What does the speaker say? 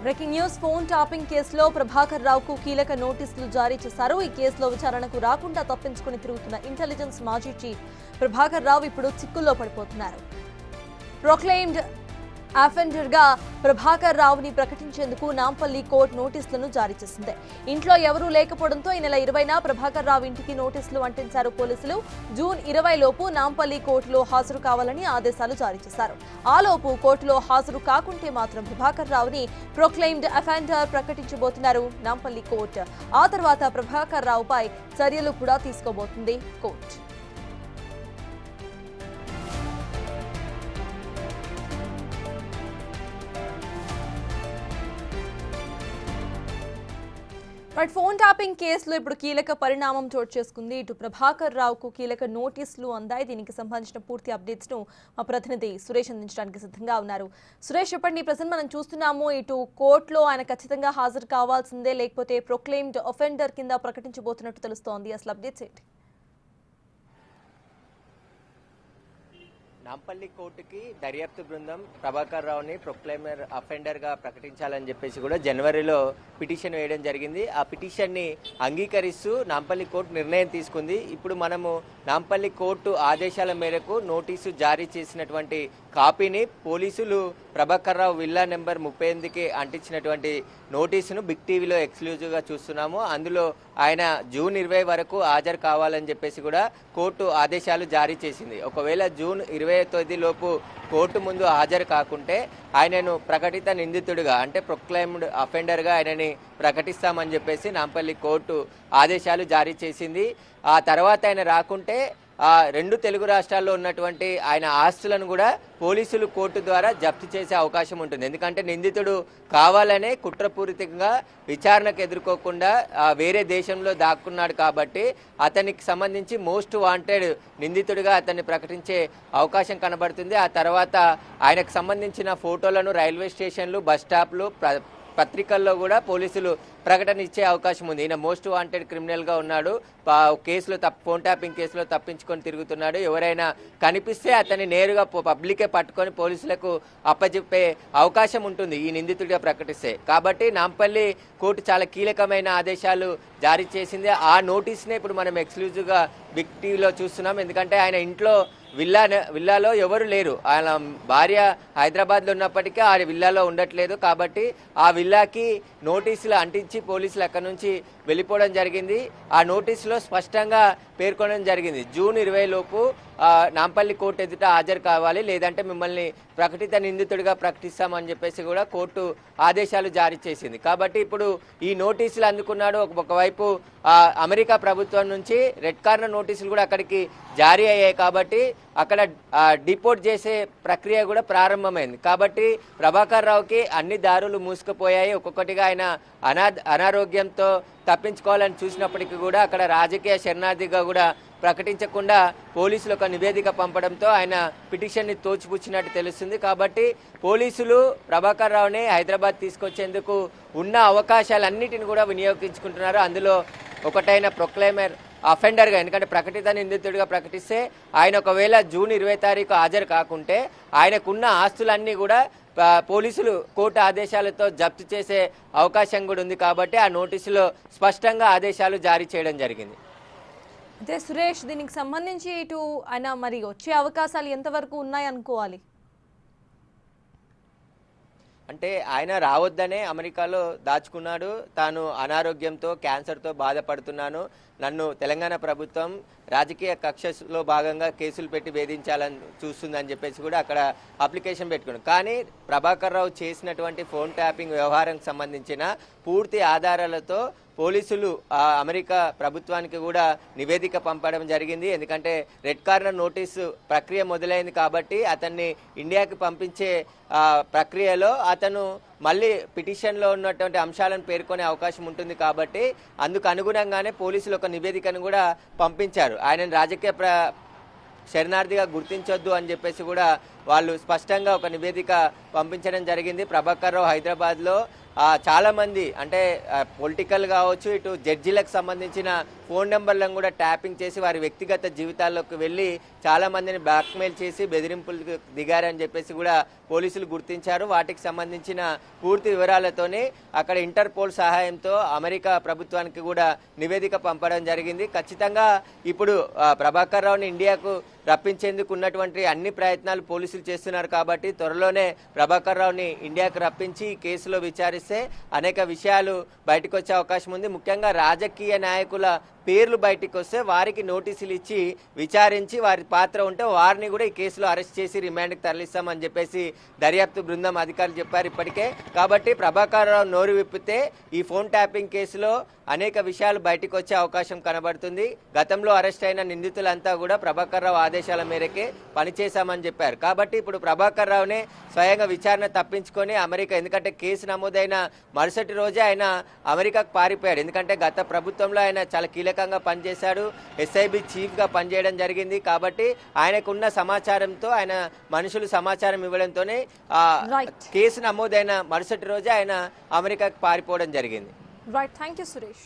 Breaking news phone topping కేసులో ప్రభాకర్ రావుకు కీలక నోటీసులు జారీ చేశారు. ఈ కేసులో విచారణకు రాకుండా తప్పించుకుని తిరుగుతున్న ఇంటెలిజెన్స్ మాజీ చీఫ్ ప్రభాకర్ రావు ఇప్పుడు చిక్కుల్లో పడిపోతున్నారు. ప్రొక్లెయిమ్డ్ అఫెండర్ గా ప్రభాకర్ రావుని ప్రకటించేందుకు నాంపల్లి కోర్టు నోటీసులను జారీ చేసింది. ఇంట్లో ఎవరూ లేకపోవడంతో ఈ నెల 20న ప్రభాకర్ రావు ఇంటికి నోటీసులు అంటించారు పోలీసులు. జూన్ 20 లోపు నాంపల్లి కోర్టులో హాజరు కావాలని ఆదేశాలు జారీ చేశారు. ఆలోపు కోర్టులో హాజరు కాకుంటే మాత్రం ప్రభాకర్ రావుని ప్రొక్లెయిమ్డ్ అఫెండర్ ప్రకటించబోతున్నారు నాంపల్లి కోర్టు. ఆ తర్వాత ప్రభాకర్ రావుపై చర్యలు కూడా తీసుకోబోతుంది కోర్టు. ఫోన్ టాపింగ్ కేసులో ఇప్పుడు కీలక పరిణామం చోటు చేసుకుంది. ఇటు ప్రభాకర్ రావుకు కీలక నోటీసులు అందాయి. దీనికి సంబంధించిన పూర్తి అప్డేట్స్ ను మా ప్రతినిధి సురేష్ అందించడానికి సిద్ధంగా ఉన్నారు. సురేష్, చెప్పండి, ప్రజెంట్ మనం చూస్తున్నాము ఇటు కోర్టులో ఆయన ఖచ్చితంగా హాజరు కావాల్సిందే, లేకపోతే ప్రొక్లెయిమ్డ్ అఫెండర్ కింద ప్రకటించబోతున్నట్టు తెలుస్తోంది. అసలు అప్డేట్స్ ఏంటి? నాంపల్లి కోర్టుకి దర్యాప్తు బృందం ప్రభాకర్ రావుని ప్రొక్లైమర్ అఫెండర్గా ప్రకటించాలని చెప్పేసి కూడా జనవరిలో పిటిషన్ వేయడం జరిగింది. ఆ పిటిషన్ని అంగీకరిస్తూ నాంపల్లి కోర్టు నిర్ణయం తీసుకుంది. ఇప్పుడు మనము నాంపల్లి కోర్టు ఆదేశాల మేరకు నోటీసు జారీ చేసినటువంటి కాపీని పోలీసులు Prabhakar Rao villa number 38కి అంటించినటువంటి నోటీసును big టీవీలో ఎక్స్క్లూజివ్గా చూస్తున్నాము. అందులో ఆయన జూన్ 20 వరకు హాజరు కావాలని చెప్పేసి కూడా కోర్టు ఆదేశాలు జారీ చేసింది. ఒకవేళ జూన్ 20 లోపు కోర్టు ముందు హాజరు కాకుంటే ఆయనను ప్రకటిత నిందితుడిగా, అంటే ప్రొక్లైమ్డ్ అఫెండర్గా ఆయనని ప్రకటిస్తామని చెప్పేసి నాంపల్లి కోర్టు ఆదేశాలు జారీ చేసింది. ఆ తర్వాత ఆయన రాకుంటే రెండు తెలుగు రాష్ట్రాల్లో ఉన్నటువంటి ఆయన ఆస్తులను కూడా పోలీసులు కోర్టు ద్వారా జప్తు చేసే అవకాశం ఉంటుంది. ఎందుకంటే నిందితుడు కావాలనే కుట్రపూరితంగా విచారణకు ఎదుర్కోకుండా వేరే దేశంలో దాక్కున్నాడు కాబట్టి అతనికి సంబంధించి మోస్ట్ వాంటెడ్ నిందితుడిగా అతన్ని ప్రకటించే అవకాశం కనబడుతుంది. ఆ తర్వాత ఆయనకు సంబంధించిన ఫోటోలను రైల్వే స్టేషన్లు, బస్ స్టాప్లు, పత్రికల్లో కూడా పోలీసులు ప్రకటన ఇచ్చే అవకాశం ఉంది. ఈయన మోస్ట్ వాంటెడ్ క్రిమినల్గా ఉన్నాడు, కేసులో ఫోన్ ట్యాపింగ్ కేసులో తప్పించుకొని తిరుగుతున్నాడు. ఎవరైనా కనిపిస్తే అతన్ని నేరుగా పబ్లికే పట్టుకొని పోలీసులకు అప్పచెప్పే అవకాశం ఉంటుంది ఈ నిందితుడిగా ప్రకటిస్తే. కాబట్టి నాంపల్లి కోర్టు చాలా కీలకమైన ఆదేశాలు జారీ చేసింది. ఆ నోటీస్నే ఇప్పుడు మనం ఎక్స్క్లూజివ్గా బిగ్ టీవీలో చూస్తున్నాం. ఎందుకంటే ఆయన ఇంట్లో విల్లాలో ఎవరు లేరు. ఆయన భార్య హైదరాబాద్లో ఉన్నప్పటికీ ఆ విల్లాలో ఉండట్లేదు. కాబట్టి ఆ విల్లాకి నోటీసులు అంటించి పోలీసులు అక్కడి నుంచి వెళ్ళిపోవడం జరిగింది. ఆ నోటీసులో స్పష్టంగా పేర్కొనడం జరిగింది, జూన్ 20 లోపు నాంపల్లి కోర్టు ఎదుట హాజరు కావాలి, లేదంటే మిమ్మల్ని ప్రకటిత నిందితుడిగా ప్రకటిస్తామని చెప్పేసి కూడా కోర్టు ఆదేశాలు జారీ చేసింది. కాబట్టి ఇప్పుడు ఈ నోటీసులు అందుకున్నాడు. ఒకవైపు అమెరికా ప్రభుత్వం నుంచి రెడ్ కార్నర్ నోటీసులు కూడా అక్కడికి జారీ అయ్యాయి. కాబట్టి అక్కడ డిపోర్ట్ చేసే ప్రక్రియ కూడా ప్రారంభమైంది. కాబట్టి ప్రభాకర్ రావుకి అన్ని దారులు మూసుకుపోయాయి. ఒక్కొక్కటిగా ఆయన అనారోగ్యంతో తప్పించుకోవాలని చూసినప్పటికీ కూడా అక్కడ రాజకీయ శరణార్థిగా కూడా ప్రకటించకుండా పోలీసులు ఒక నివేదిక పంపడంతో ఆయన పిటిషన్ని తోచిపుచ్చినట్టు తెలుస్తుంది. కాబట్టి పోలీసులు ప్రభాకర్ రావుని హైదరాబాద్ తీసుకొచ్చేందుకు ఉన్న అవకాశాలన్నిటిని కూడా వినియోగించుకుంటున్నారు. అందులో ఒకటైన ప్రొక్లైమర్ అఫెండర్గా, ఎందుకంటే ప్రకటిత నిందితుడిగా ప్రకటిస్తే ఆయన ఒకవేళ జూన్ 20 తారీఖు హాజరు కాకుంటే ఆయనకున్న ఆస్తులన్నీ కూడా పోలీసులు కోర్టు ఆదేశాలతో జప్తు చేసే అవకాశం కూడా ఉంది. కాబట్టి ఆ నోటీసులో స్పష్టంగా ఆదేశాలు జారీ చేయడం జరిగింది. అదే సురేష్, దీనికి సంబంధించి ఇటు ఆయన మరి వచ్చే అవకాశాలు ఎంతవరకు ఉన్నాయి అనుకోవాలి? అంటే ఆయన రావద్దనే అమెరికాలో దాచుకున్నాడు. తాను అనారోగ్యంతో, క్యాన్సర్తో బాధపడుతున్నాను, నన్ను తెలంగాణ ప్రభుత్వం రాజకీయ కక్షలో భాగంగా కేసులు పెట్టి వేధించాలని చూస్తుందని చెప్పేసి కూడా అక్కడ అప్లికేషన్ పెట్టుకున్నాడు. కానీ ప్రభాకర్ రావు చేసినటువంటి ఫోన్ ట్యాపింగ్ వ్యవహారానికి సంబంధించిన పూర్తి ఆధారాలతో పోలీసులు అమెరికా ప్రభుత్వానికి కూడా నివేదిక పంపడం జరిగింది. ఎందుకంటే రెడ్ కార్నర్ నోటీసు ప్రక్రియ మొదలైంది కాబట్టి అతన్ని ఇండియాకి పంపించే ప్రక్రియలో అతను మళ్ళీ పిటిషన్లో ఉన్నటువంటి అంశాలను పేర్కొనే అవకాశం ఉంటుంది. కాబట్టి అందుకు అనుగుణంగానే పోలీసులు ఒక నివేదికను కూడా పంపించారు. ఆయనను రాజకీయ శరణార్థిగా గుర్తించొద్దు అని చెప్పేసి కూడా వాళ్ళు స్పష్టంగా ఒక నివేదిక పంపించడం జరిగింది. ప్రభాకర్ రావు హైదరాబాద్లో చాలామంది, అంటే పొలిటికల్ కావచ్చు, ఇటు జడ్జీలకు సంబంధించిన ఫోన్ నెంబర్లను కూడా ట్యాపింగ్ చేసి వారి వ్యక్తిగత జీవితాల్లోకి వెళ్ళి చాలా మందిని బ్లాక్మెయిల్ చేసి బెదిరింపులకు దిగారని చెప్పేసి కూడా పోలీసులు గుర్తించారు. వాటికి సంబంధించిన పూర్తి వివరాలతోనే అక్కడ ఇంటర్పోల్ సహాయంతో అమెరికా ప్రభుత్వానికి కూడా నివేదిక పంపడం జరిగింది. ఖచ్చితంగా ఇప్పుడు ప్రభాకర్ రావుని ఇండియాకు రప్పించేందుకు ఉన్నటువంటి అన్ని ప్రయత్నాలు పోలీసులు చేస్తున్నారు కాబట్టి త్వరలోనే ప్రభాకర్ రావుని ఇండియాకు రప్పించి ఈ కేసులో విచారిస్తే అనేక విషయాలు బయటకు వచ్చే అవకాశం ఉంది. ముఖ్యంగా రాజకీయ నాయకుల పేర్లు బయటికి వస్తే వారికి నోటీసులు ఇచ్చి విచారించి వారి పాత్ర ఉంటే వారిని కూడా ఈ కేసులో అరెస్ట్ చేసి రిమాండ్కి తరలిస్తామని చెప్పేసి దర్యాప్తు బృందం అధికారులు చెప్పారు ఇప్పటికే. కాబట్టి ప్రభాకర్ రావు నోరు విప్పితే ఈ ఫోన్ ట్యాపింగ్ కేసులో అనేక విషయాలు బయటకు వచ్చే అవకాశం కనబడుతుంది. గతంలో అరెస్ట్ అయిన నిందితులంతా కూడా ప్రభాకర్ రావు ఆదేశాల మేరకే పనిచేశామని చెప్పారు. కాబట్టి ఇప్పుడు ప్రభాకర్ రావునే స్వయంగా విచారణ తప్పించుకొని అమెరికా, ఎందుకంటే కేసు నమోదైన మరుసటి రోజే ఆయన అమెరికాకు పారిపోయాడు. ఎందుకంటే గత ప్రభుత్వంలో ఆయన చాలా కీలకంగా పనిచేశాడు, ఎస్ఐబి చీఫ్గా పనిచేయడం జరిగింది. కాబట్టి ఆయనకున్న సమాచారంతో ఆయన మనుషులు సమాచారం ఇవ్వడంతోనే కేసు నమోదైన మరుసటి రోజే ఆయన అమెరికాకు పారిపోవడం జరిగింది. Right, thank you Suresh.